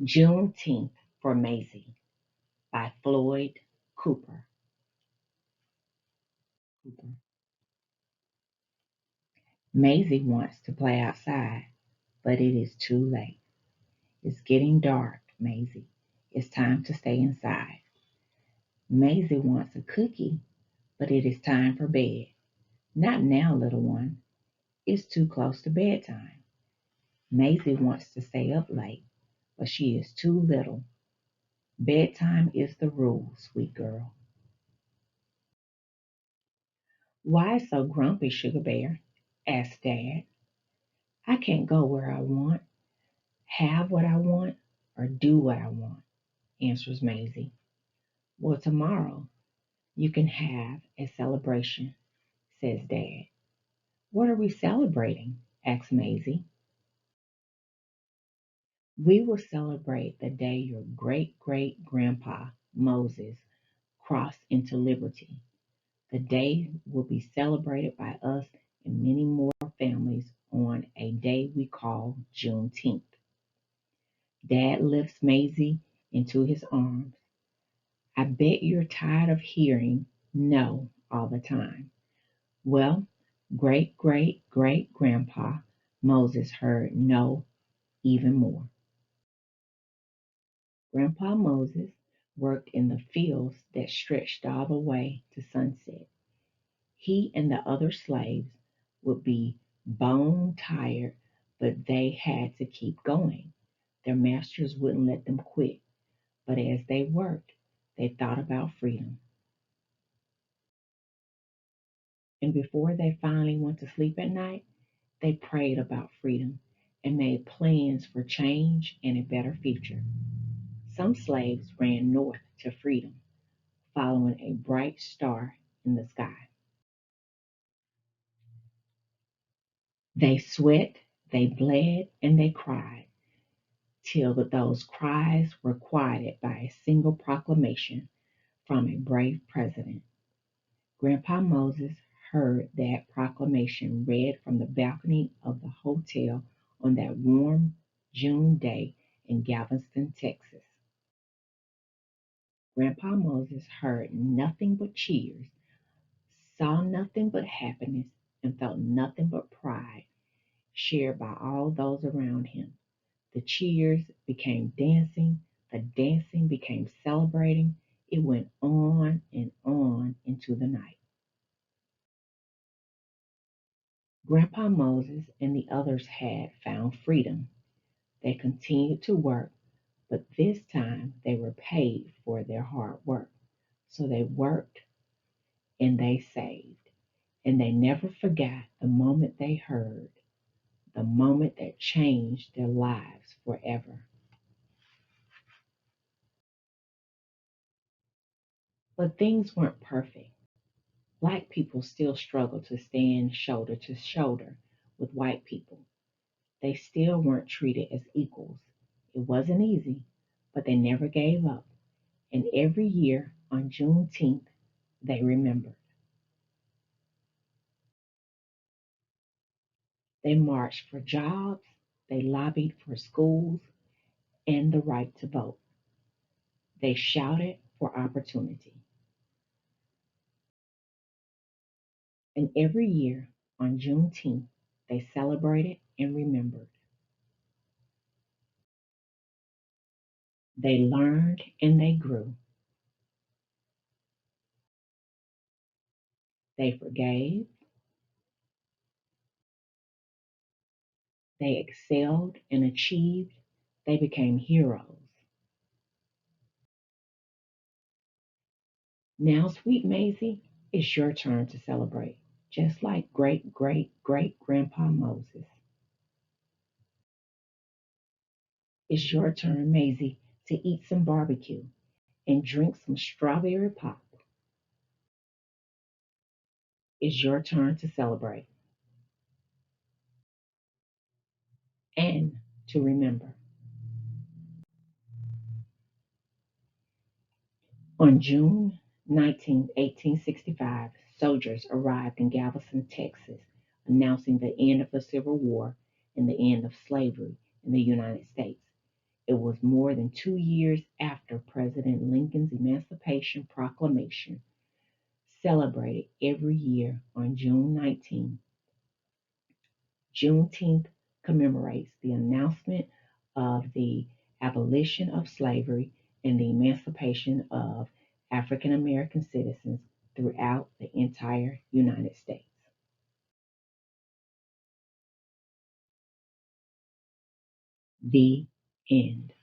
Juneteenth for Mazie by Floyd Cooper. Mazie wants to play outside, but it is too late. It's getting dark, Mazie. It's time to stay inside. Mazie wants a cookie, but it is time for bed. Not now, little one. It's too close to bedtime. Mazie wants to stay up late, but she is too little. Bedtime is the rule, sweet girl. Why so grumpy, Sugar Bear? Asked Dad. I can't go where I want, have what I want, or do what I want, answers Maisie. Well, tomorrow you can have a celebration, says Dad. What are we celebrating? Asks Maisie. We will celebrate the day your great great grandpa, Moses, crossed into liberty. The day will be celebrated by us and many more families on a day we call Juneteenth. Dad lifts Maisie into his arms. I bet you're tired of hearing no all the time. Well, great great great grandpa Moses heard no even more. Grandpa Moses worked in the fields that stretched all the way to sunset. He and the other slaves would be bone tired, but they had to keep going. Their masters wouldn't let them quit, but as they worked, they thought about freedom. And before they finally went to sleep at night, they prayed about freedom and made plans for change and a better future. Some slaves ran north to freedom, following a bright star in the sky. They sweat, they bled, and they cried till those cries were quieted by a single proclamation from a brave president. Grandpa Moses heard that proclamation read from the balcony of the hotel on that warm June day in Galveston, Texas. Grandpa Moses heard nothing but cheers, saw nothing but happiness, and felt nothing but pride shared by all those around him. The cheers became dancing, the dancing became celebrating. It went on and on into the night. Grandpa Moses and the others had found freedom. They continued to work, but this time they were paid for their hard work. So they worked and they saved. And they never forgot the moment they heard, the moment that changed their lives forever. But things weren't perfect. Black people still struggled to stand shoulder to shoulder with white people. They still weren't treated as equals. It wasn't easy, but they never gave up. And every year on Juneteenth, they remembered. They marched for jobs, they lobbied for schools and the right to vote. They shouted for opportunity. And every year on Juneteenth, they celebrated and remembered. They learned and they grew. They forgave, they excelled and achieved, they became heroes. Now, sweet Maisie, it's your turn to celebrate, just like great great great grandpa Moses. It's your turn, Maisie, to eat some barbecue and drink some strawberry pop. It's your turn to celebrate and to remember. On June 19, 1865, soldiers arrived in Galveston, Texas, announcing the end of the Civil War and the end of slavery in the United States. It was more than 2 years after President Lincoln's Emancipation Proclamation, celebrated every year on June 19th. Juneteenth commemorates the announcement of the abolition of slavery and the emancipation of African American citizens throughout the entire United States. The end.